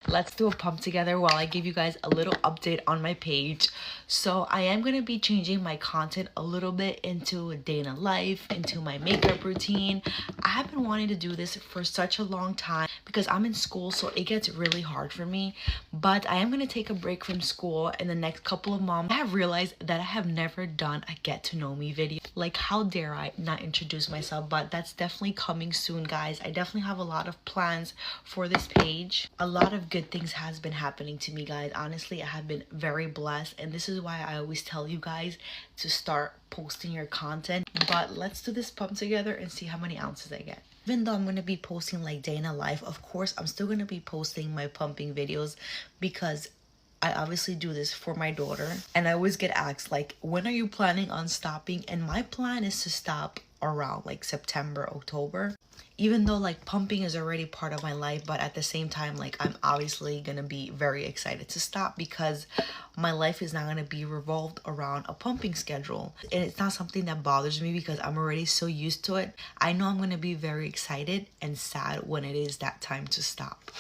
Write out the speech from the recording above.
let's do a pump together while I give you guys a little update on my page. So I am going to be changing my content a little bit into a day in a life, into my makeup routine. I have been wanting to do this for such a long time because I'm in school, so it gets really hard for me. But I am going to take a break from school in the next couple of months. I have realized that I have never done a get to know me video. Like, how dare I not introduce myself? But that's definitely coming soon, guys. I definitely have a lot of plans for this page. A lot of good things has been happening to me, guys. Honestly, I have been very blessed, and this is why I always tell you guys to start posting your content. But let's do this pump together and see how many ounces I get. Even though I'm going to be posting like day in a life, of course I'm still going to be posting my pumping videos because I obviously do this for my daughter. And I always get asked, like, when are you planning on stopping? And my plan is to stop around like September, October. Even though like pumping is already part of my life, but at the same time, like, I'm obviously gonna be very excited to stop because my life is not gonna be revolved around a pumping schedule. And it's not something that bothers me because I'm already so used to it. I know I'm gonna be very excited and sad when it is that time to stop.